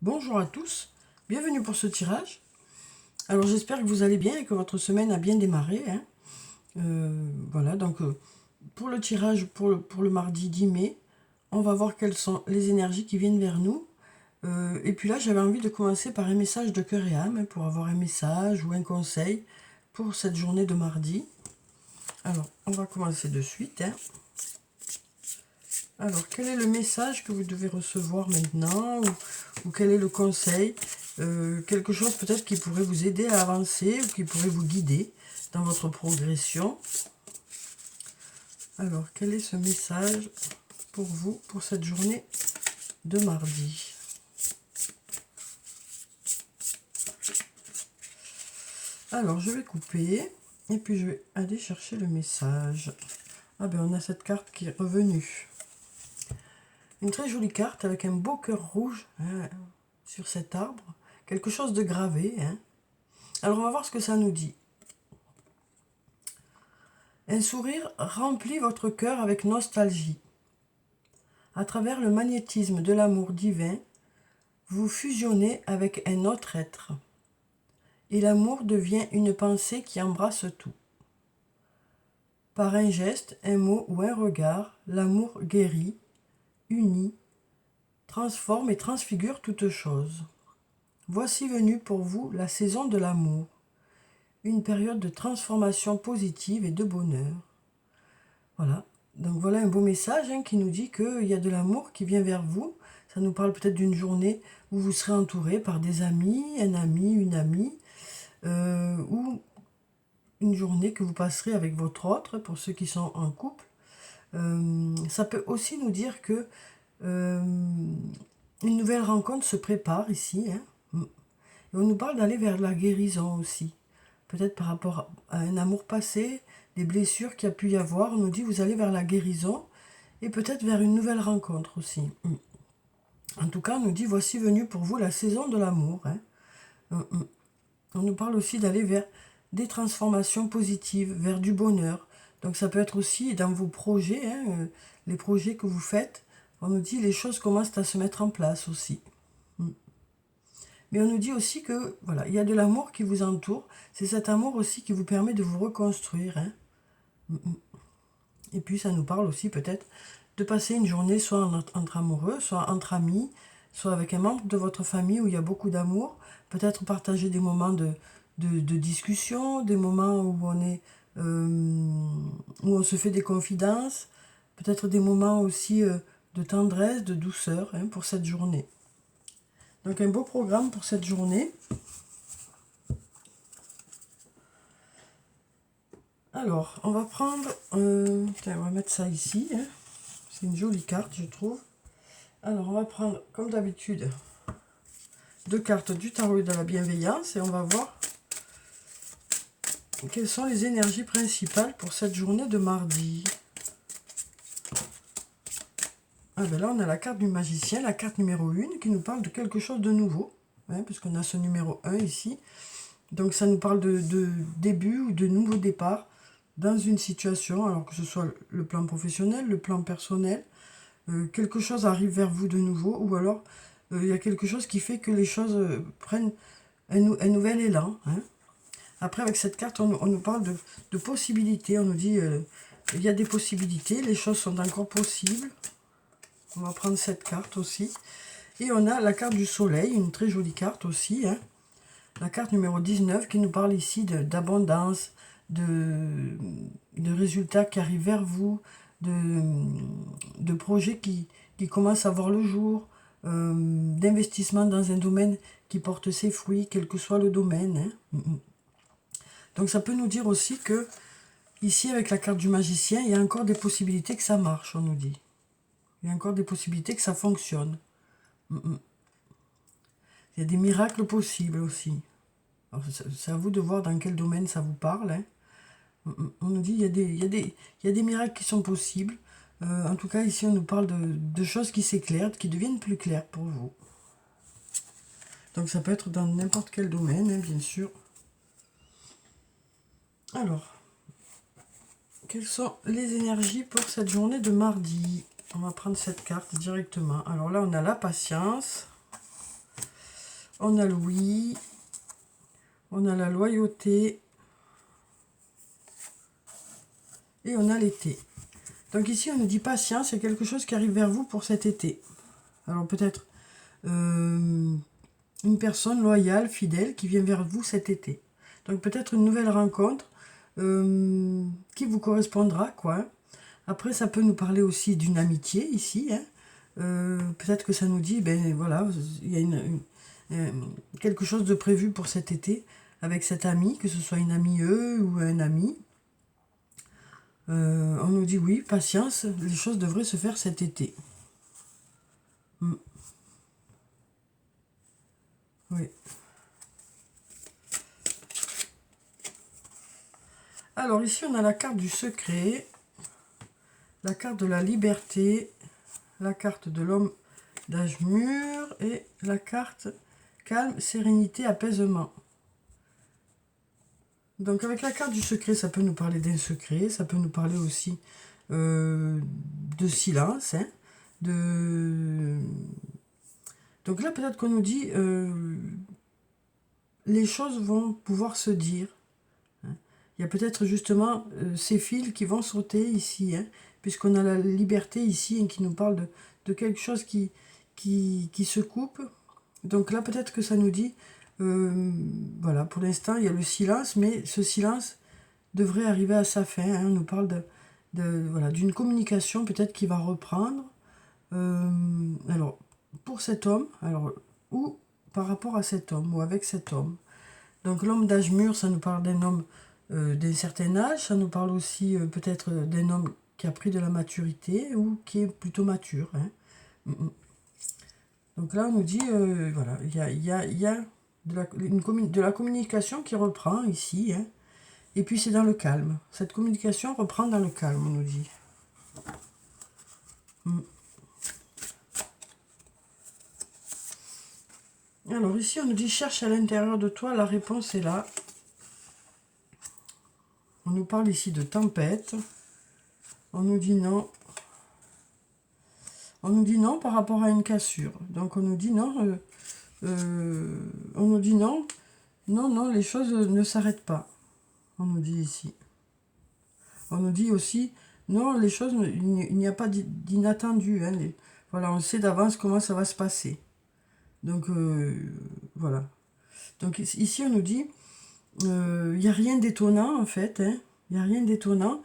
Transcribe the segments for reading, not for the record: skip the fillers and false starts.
Bonjour à tous, bienvenue pour ce tirage. Alors j'espère que vous allez bien et que votre semaine a bien démarré, hein. Voilà, donc pour le tirage pour le mardi 10 mai, on va voir quelles sont les énergies qui viennent vers nous. Et puis là, j'avais envie de commencer par un message de cœur et âme, hein, pour avoir un message ou un conseil pour cette journée de mardi. Alors, on va commencer de suite, hein. Alors, quel est le message que vous devez recevoir maintenant ou quel est le conseil? Quelque chose peut-être qui pourrait vous aider à avancer ou qui pourrait vous guider dans votre progression. Alors, quel est ce message pour vous, pour cette journée de mardi? Alors, je vais couper et puis je vais aller chercher le message. Ah ben, on a cette carte qui est revenue. Une très jolie carte avec un beau cœur rouge, hein, sur cet arbre. Quelque chose de gravé, hein. Alors, on va voir ce que ça nous dit. Un sourire remplit votre cœur avec nostalgie. À travers le magnétisme de l'amour divin, vous fusionnez avec un autre être. Et l'amour devient une pensée qui embrasse tout. Par un geste, un mot ou un regard, l'amour guérit, unit, transforme et transfigure toute chose. Voici venue pour vous la saison de l'amour, une période de transformation positive et de bonheur. Voilà, donc voilà un beau message, hein, qui nous dit qu'il y a de l'amour qui vient vers vous. Ça nous parle peut-être d'une journée où vous serez entouré par des amis, un ami, une amie, ou une journée que vous passerez avec votre autre, pour ceux qui sont en couple. Ça peut aussi nous dire que une nouvelle rencontre se prépare ici, hein. Et on nous parle d'aller vers la guérison aussi. Peut-être par rapport à un amour passé, des blessures qu'il y a pu y avoir. On nous dit vous allez vers la guérison et peut-être vers une nouvelle rencontre aussi. En tout cas, on nous dit voici venue pour vous la saison de l'amour, hein. On nous parle aussi d'aller vers des transformations positives, vers du bonheur. Donc ça peut être aussi dans vos projets, hein, les projets que vous faites. On nous dit les choses commencent à se mettre en place aussi. Mais on nous dit aussi que voilà, il y a de l'amour qui vous entoure. C'est cet amour aussi qui vous permet de vous reconstruire, hein. Et puis ça nous parle aussi peut-être de passer une journée soit entre amoureux, soit entre amis, soit avec un membre de votre famille où il y a beaucoup d'amour. Peut-être partager des moments de discussion, des moments où on est où on se fait des confidences, peut-être des moments aussi de tendresse, de douceur, hein, pour cette journée. Donc un beau programme pour cette journée. Alors, on va prendre... tiens, on va mettre ça ici, hein. C'est une jolie carte, je trouve. Alors, on va prendre, comme d'habitude, 2 cartes du tarot de la bienveillance et on va voir quelles sont les énergies principales pour cette journée de mardi. Ah ben là, on a la carte du magicien, la carte numéro 1, qui nous parle de quelque chose de nouveau, hein, puisqu'on a ce numéro 1 ici. Donc, ça nous parle de début ou de nouveau départ dans une situation, alors que ce soit le plan professionnel, le plan personnel. Quelque chose arrive vers vous de nouveau, ou alors il y a quelque chose qui fait que les choses prennent un nouvel élan, hein. Après, avec cette carte, on nous parle de possibilités. On nous dit il y a des possibilités, les choses sont encore possibles. On va prendre cette carte aussi. Et on a la carte du soleil, une très jolie carte aussi, hein. La carte numéro 19 qui nous parle ici d'abondance, de résultats qui arrivent vers vous, de projets qui commencent à voir le jour, d'investissement dans un domaine qui porte ses fruits, quel que soit le domaine, hein. Donc ça peut nous dire aussi que, ici avec la carte du magicien, il y a encore des possibilités que ça marche, on nous dit. Il y a encore des possibilités que ça fonctionne. Il y a des miracles possibles aussi. C'est à vous de voir dans quel domaine ça vous parle, hein. On nous dit il y a des miracles qui sont possibles. En tout cas, ici, on nous parle de choses qui s'éclairent, qui deviennent plus claires pour vous. Donc, ça peut être dans n'importe quel domaine, hein, bien sûr. Alors, quelles sont les énergies pour cette journée de mardi? On va prendre cette carte directement. Alors là, on a la patience. On a le oui. On a la loyauté. Et on a l'été. Donc ici, on nous dit patience, c'est quelque chose qui arrive vers vous pour cet été. Alors peut-être une personne loyale, fidèle, qui vient vers vous cet été. Donc peut-être une nouvelle rencontre qui vous correspondra, quoi. Après, ça peut nous parler aussi d'une amitié ici. Hein. Peut-être que ça nous dit, ben voilà, il y a quelque chose de prévu pour cet été avec cet ami, que ce soit une amie ou un ami. On nous dit oui, patience, les choses devraient se faire cet été. Oui. Alors ici, on a la carte du secret, la carte de la liberté, la carte de l'homme d'âge mûr et la carte calme, sérénité, apaisement. Donc avec la carte du secret, ça peut nous parler d'un secret, ça peut nous parler aussi de silence, hein, donc là peut-être qu'on nous dit les choses vont pouvoir se dire. Hein. Il y a peut-être justement ces fils qui vont sauter ici, hein, puisqu'on a la liberté ici hein, qui nous parle de quelque chose qui se coupe. Donc là peut-être que ça nous dit voilà, pour l'instant, il y a le silence, mais ce silence devrait arriver à sa fin. Hein. On nous parle voilà, d'une communication peut-être qui va reprendre. Alors, pour cet homme, alors, ou par rapport à cet homme, ou avec cet homme. Donc l'homme d'âge mûr, ça nous parle d'un homme d'un certain âge, ça nous parle aussi peut-être d'un homme qui a pris de la maturité, ou qui est plutôt mature. Hein. Donc là, on nous dit, voilà, il y a de la communication qui reprend ici, hein, et puis c'est dans le calme. Cette communication reprend dans le calme, on nous dit. Alors ici, on nous dit, cherche à l'intérieur de toi, la réponse est là. On nous parle ici de tempête. On nous dit non. On nous dit non par rapport à une cassure. Donc on nous dit non, on nous dit non, non, les choses ne s'arrêtent pas. On nous dit ici. On nous dit aussi, non, les choses, il n'y a pas d'inattendu. Hein, voilà, on sait d'avance comment ça va se passer. Donc, voilà. Donc ici, on nous dit, il n'y a rien d'étonnant, en fait. Hein, il n'y a rien d'étonnant,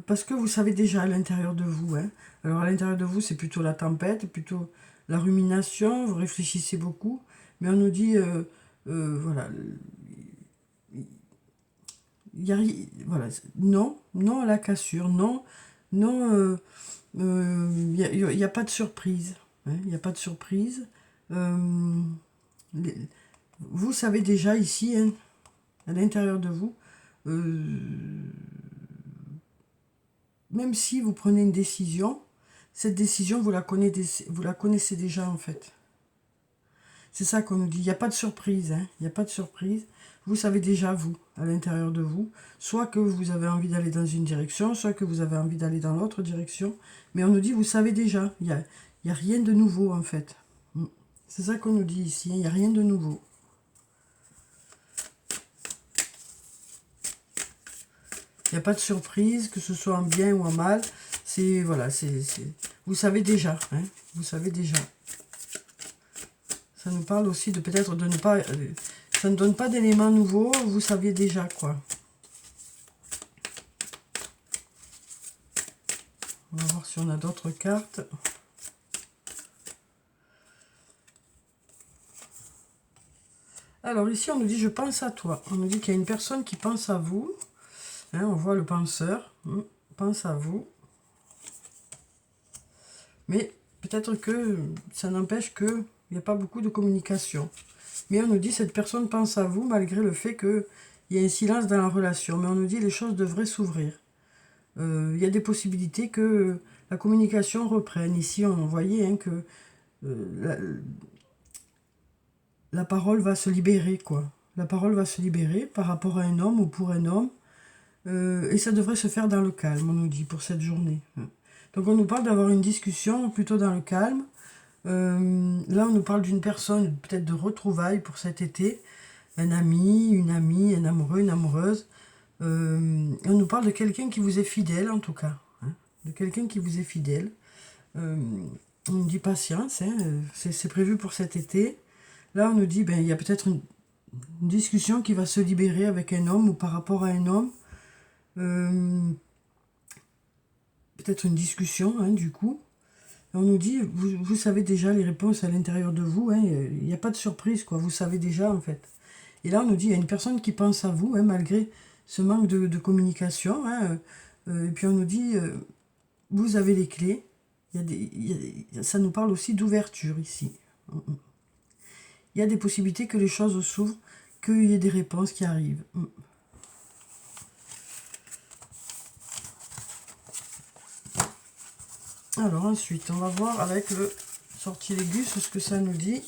parce que vous savez déjà à l'intérieur de vous. Hein. Alors, à l'intérieur de vous, c'est plutôt la tempête, plutôt la rumination, vous réfléchissez beaucoup. Mais on nous dit, voilà, il y a, voilà, non, non à la cassure, non, non, il n'y a pas de surprise. Hein, il n'y a pas de surprise. Vous savez déjà ici, hein, à l'intérieur de vous, même si vous prenez une décision, cette décision, vous la connaissez déjà en fait. C'est ça qu'on nous dit. Il n'y a pas de surprise. Hein, il n'y a pas de surprise. Vous savez déjà, vous, à l'intérieur de vous, soit que vous avez envie d'aller dans une direction, soit que vous avez envie d'aller dans l'autre direction. Mais on nous dit, vous savez déjà. Il n'y a rien de nouveau, en fait. C'est ça qu'on nous dit ici. Il n'y a rien de nouveau. Il n'y a pas de surprise, que ce soit en bien ou en mal. C'est, voilà, vous savez déjà. Hein, vous savez déjà. Ça nous parle aussi de peut-être de ne pas... ça ne donne pas d'éléments nouveaux, vous saviez déjà, quoi. On va voir si on a d'autres cartes. Alors ici, on nous dit « je pense à toi ». On nous dit qu'il y a une personne qui pense à vous. Hein, on voit le penseur. Pense à vous. Mais peut-être que ça n'empêche qu'il n'y a pas beaucoup de communication. Mais on nous dit cette personne pense à vous malgré le fait qu'il y a un silence dans la relation. Mais on nous dit les choses devraient s'ouvrir. Il y a des possibilités que la communication reprenne. Ici, on voyait hein, que la parole va se libérer, quoi. La parole va se libérer par rapport à un homme ou pour un homme. Et ça devrait se faire dans le calme, on nous dit, pour cette journée. Donc on nous parle d'avoir une discussion plutôt dans le calme. Là, on nous parle d'une personne, peut-être de retrouvailles pour cet été. Un ami, une amie, un amoureux, une amoureuse. On nous parle de quelqu'un qui vous est fidèle, en tout cas. Hein, de quelqu'un qui vous est fidèle. Euh, on nous dit patience, hein, c'est prévu pour cet été. Là, on nous dit, ben, il y a peut-être une discussion qui va se libérer avec un homme ou par rapport à un homme. Peut-être une discussion, hein, du coup. On nous dit, vous savez déjà les réponses à l'intérieur de vous, hein, il n'y a pas de surprise, quoi, vous savez déjà, en fait. Et là, on nous dit, il y a une personne qui pense à vous, hein, malgré ce manque de communication, hein, et puis on nous dit, vous avez les clés. Ça nous parle aussi d'ouverture ici. Il y a des possibilités que les choses s'ouvrent, qu'il y ait des réponses qui arrivent. Alors ensuite, on va voir avec le sortilège ce que ça nous dit.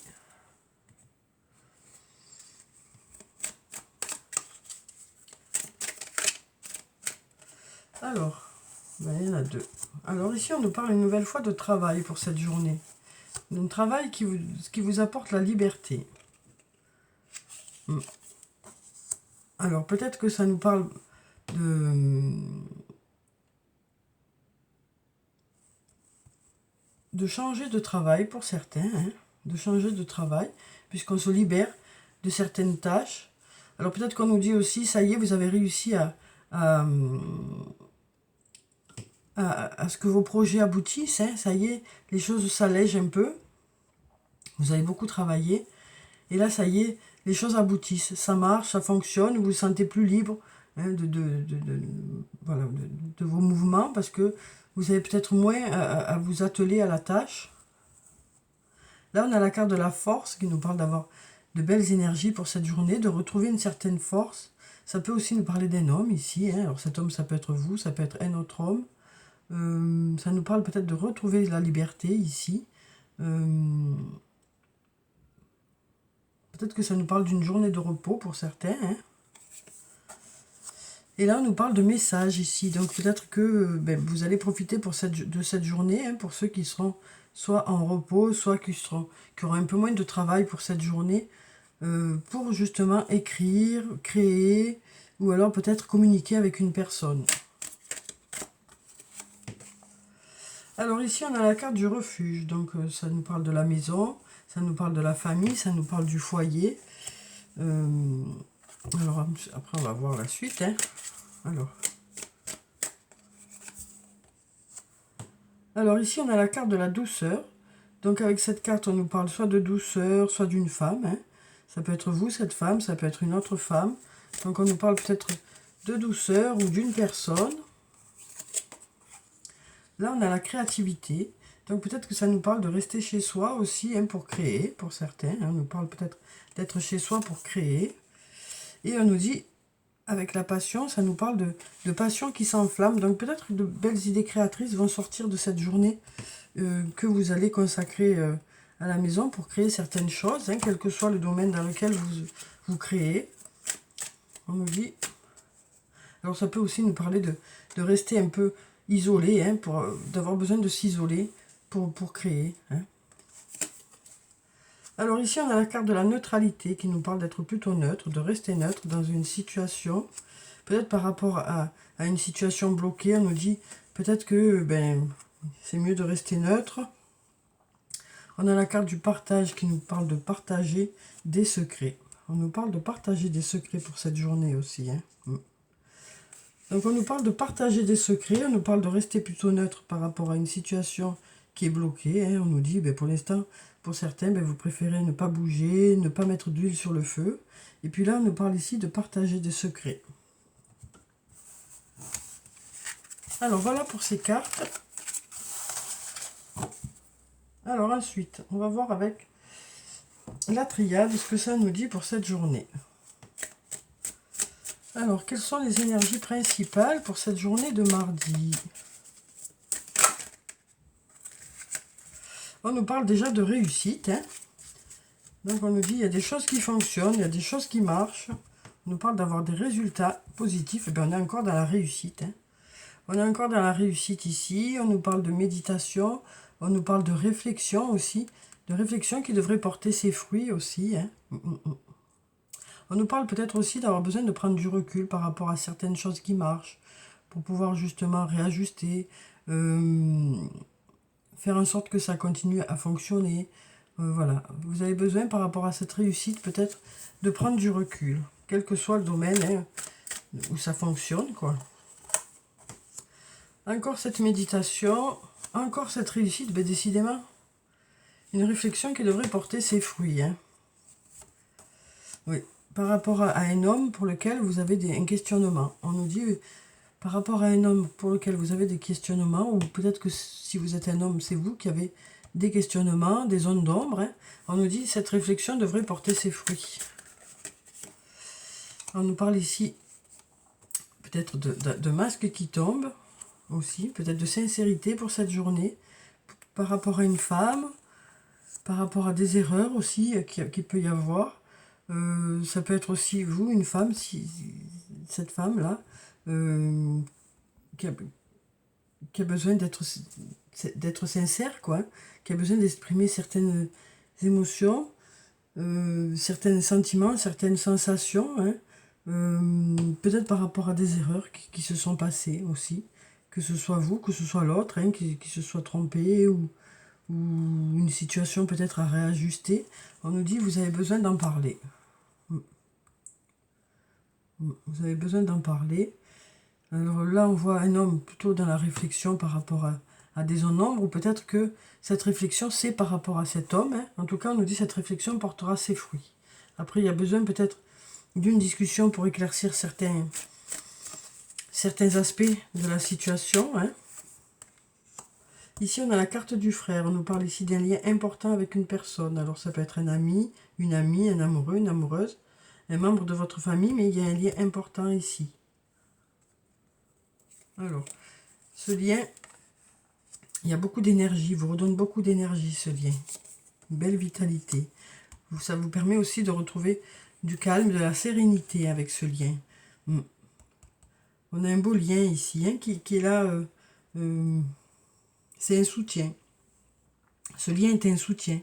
Alors, ben, il y en a deux. Alors ici, on nous parle une nouvelle fois de travail pour cette journée. Un travail qui vous apporte la liberté. Alors, peut-être que ça nous parle de changer de travail pour certains, hein, de changer de travail, puisqu'on se libère de certaines tâches. Alors peut-être qu'on nous dit aussi, ça y est, vous avez réussi à ce que vos projets aboutissent, hein, ça y est, les choses s'allègent un peu, vous avez beaucoup travaillé, et là, ça y est, les choses aboutissent, ça marche, ça fonctionne, vous vous sentez plus libre, hein, voilà, de vos mouvements, parce que vous avez peut-être moins à vous atteler à la tâche. Là, on a la carte de la force qui nous parle d'avoir de belles énergies pour cette journée, de retrouver une certaine force. Ça peut aussi nous parler d'un homme ici, hein. Alors cet homme, ça peut être vous, ça peut être un autre homme. Ça nous parle peut-être de retrouver la liberté ici. Peut-être que ça nous parle d'une journée de repos pour certains, hein. Et là, on nous parle de messages ici. Donc peut-être que vous allez profiter de cette journée, hein, pour ceux qui seront soit en repos, soit qui auront un peu moins de travail pour cette journée, pour justement écrire, créer, ou alors peut-être communiquer avec une personne. Alors ici, on a la carte du refuge. Donc ça nous parle de la maison, ça nous parle de la famille, ça nous parle du foyer. Alors après, on va voir la suite, hein. Alors ici, on a la carte de la douceur. Donc avec cette carte, on nous parle soit de douceur, soit d'une femme, hein. Ça peut être vous, cette femme, ça peut être une autre femme. Donc on nous parle peut-être de douceur ou d'une personne. Là, on a la créativité. Donc peut-être que ça nous parle de rester chez soi aussi, hein, pour créer, pour certains. Hein. On nous parle peut-être d'être chez soi pour créer. Et on nous dit, avec la passion, ça nous parle de passion qui s'enflamme. Donc peut-être de belles idées créatrices vont sortir de cette journée que vous allez consacrer à la maison pour créer certaines choses, hein, quel que soit le domaine dans lequel vous créez. On nous dit... Alors ça peut aussi nous parler de rester un peu isolé, hein, d'avoir besoin de s'isoler pour créer, hein. Alors ici, on a la carte de la neutralité qui nous parle d'être plutôt neutre, de rester neutre dans une situation. Peut-être par rapport à une situation bloquée, on nous dit peut-être que c'est mieux de rester neutre. On a la carte du partage qui nous parle de partager des secrets. On nous parle de partager des secrets pour cette journée aussi, hein. Donc on nous parle de partager des secrets, on nous parle de rester plutôt neutre par rapport à une situation qui est bloquée, hein. On nous dit, pour l'instant, pour certains, vous préférez ne pas bouger, ne pas mettre d'huile sur le feu. Et puis là, on nous parle ici de partager des secrets. Alors voilà pour ces cartes. Alors ensuite, on va voir avec la triade ce que ça nous dit pour cette journée. Alors, quelles sont les énergies principales pour cette journée de mardi? On nous parle déjà de réussite, hein. Donc on nous dit, il y a des choses qui fonctionnent, il y a des choses qui marchent. On nous parle d'avoir des résultats positifs. Et bien on est encore dans la réussite, hein. On est encore dans la réussite ici. On nous parle de méditation. On nous parle de réflexion aussi, de réflexion qui devrait porter ses fruits aussi. Hein. On nous parle peut-être aussi d'avoir besoin de prendre du recul par rapport à certaines choses qui marchent, pour pouvoir justement réajuster, faire en sorte que ça continue à fonctionner. Voilà, vous avez besoin par rapport à cette réussite peut-être de prendre du recul, quel que soit le domaine hein, où ça fonctionne, quoi. Encore cette méditation, encore cette réussite, ben décidément, une réflexion qui devrait porter ses fruits. Hein. Oui, par rapport à un homme pour lequel vous avez un questionnement. On nous dit, par rapport à un homme pour lequel vous avez des questionnements, ou peut-être que si vous êtes un homme, c'est vous qui avez des questionnements, des zones d'ombre. Hein, on nous dit, cette réflexion devrait porter ses fruits. On nous parle ici peut-être de masques qui tombent, aussi, peut-être de sincérité pour cette journée, par rapport à une femme, par rapport à des erreurs aussi qu'il peut y avoir. Ça peut être aussi vous, une femme, si cette femme-là, qui a besoin d'être sincère, quoi, qui a besoin d'exprimer certaines émotions, certains sentiments, certaines sensations, hein, peut-être par rapport à des erreurs qui se sont passées aussi, que ce soit vous, que ce soit l'autre, hein, qui se soit trompé, ou une situation peut-être à réajuster. On nous dit, vous avez besoin d'en parler. Vous avez besoin d'en parler. Alors là, on voit un homme plutôt dans la réflexion par rapport à des zones d'ombre, ou peut-être que cette réflexion, c'est par rapport à cet homme. Hein. En tout cas, on nous dit que cette réflexion portera ses fruits. Après, il y a besoin peut-être d'une discussion pour éclaircir certains aspects de la situation. Hein. Ici, on a la carte du frère. On nous parle ici d'un lien important avec une personne. Alors, ça peut être un ami, une amie, un amoureux, une amoureuse, un membre de votre famille, mais il y a un lien important ici. Alors, ce lien, il y a beaucoup d'énergie, vous redonne beaucoup d'énergie, ce lien. Une belle vitalité. Ça vous permet aussi de retrouver du calme, de la sérénité avec ce lien. On a un beau lien ici, hein, qui est là. C'est un soutien. Ce lien est un soutien.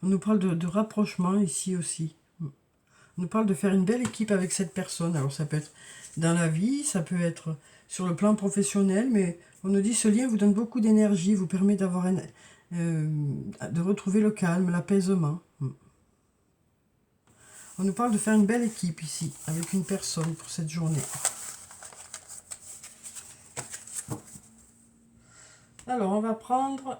On nous parle de rapprochement ici aussi. On nous parle de faire une belle équipe avec cette personne. Alors, ça peut être dans la vie, ça peut être sur le plan professionnel, mais on nous dit ce lien vous donne beaucoup d'énergie, vous permet d'avoir de retrouver le calme, l'apaisement. On nous parle de faire une belle équipe ici, avec une personne pour cette journée. Alors, on va prendre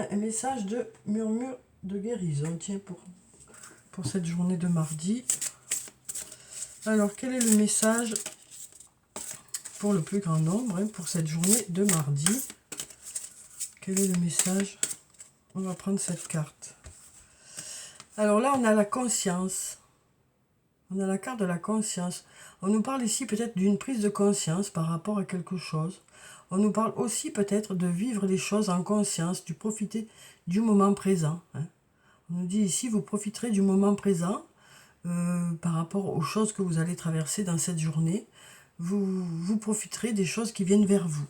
un message de murmure de guérison, tiens, pour cette journée de mardi. Alors, quel est le message pour le plus grand nombre, hein, pour cette journée de mardi? Quel est le message? On va prendre cette carte. Alors là, on a la conscience. On a la carte de la conscience. On nous parle ici peut-être d'une prise de conscience par rapport à quelque chose. On nous parle aussi peut-être de vivre les choses en conscience, de profiter du moment présent. Hein. On nous dit ici, vous profiterez du moment présent par rapport aux choses que vous allez traverser dans cette journée. Vous profiterez des choses qui viennent vers vous.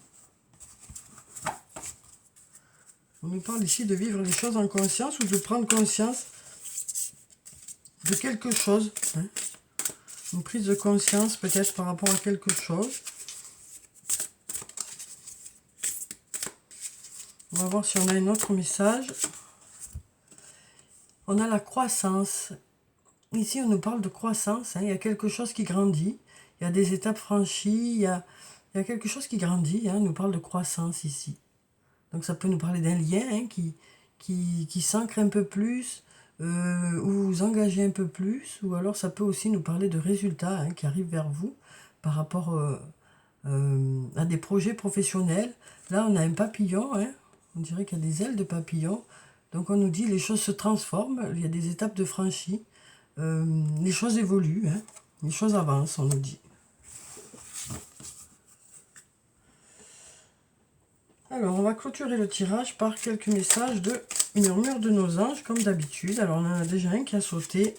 On nous parle ici de vivre les choses en conscience ou de prendre conscience de quelque chose. Hein. Une prise de conscience peut-être par rapport à quelque chose. On va voir si on a un autre message. On a la croissance. Ici, on nous parle de croissance. Hein. Il y a quelque chose qui grandit. Il y a des étapes franchies. Il y a quelque chose qui grandit. Hein. On nous parle de croissance ici. Donc, ça peut nous parler d'un lien hein, qui s'ancre un peu plus, ou vous engagez un peu plus. Ou alors, ça peut aussi nous parler de résultats hein, qui arrivent vers vous par rapport à des projets professionnels. Là, on a un papillon. Hein. On dirait qu'il y a des ailes de papillon. Donc, on nous dit les choses se transforment. Il y a des étapes de franchie. Les choses évoluent. Hein. Les choses avancent, on nous dit. Alors, on va clôturer le tirage par quelques messages de murmure de nos anges, comme d'habitude. Alors, on en a déjà un qui a sauté.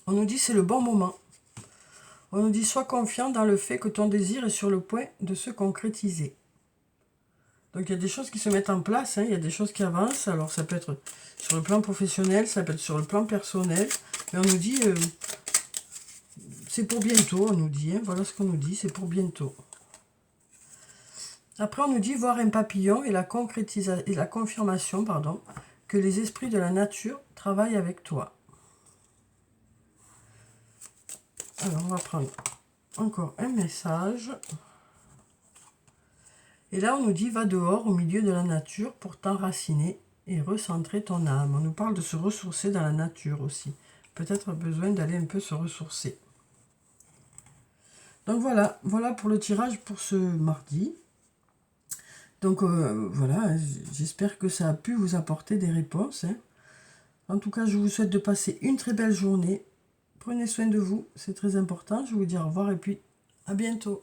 On nous dit c'est le bon moment. On nous dit sois confiant dans le fait que ton désir est sur le point de se concrétiser. Donc il y a des choses qui se mettent en place, hein, il y a des choses qui avancent. Alors ça peut être sur le plan professionnel, ça peut être sur le plan personnel. Mais on nous dit, c'est pour bientôt, on nous dit. Hein, voilà ce qu'on nous dit, c'est pour bientôt. Après on nous dit voir un papillon et la confirmation, pardon, que les esprits de la nature travaillent avec toi. Alors on va prendre encore un message. Et là on nous dit va dehors au milieu de la nature pour t'enraciner et recentrer ton âme. On nous parle de se ressourcer dans la nature aussi. Peut-être besoin d'aller un peu se ressourcer. Donc voilà pour le tirage pour ce mardi. Donc voilà, j'espère que ça a pu vous apporter des réponses. Hein. En tout cas, je vous souhaite de passer une très belle journée. Prenez soin de vous, c'est très important. Je vous dis au revoir et puis à bientôt.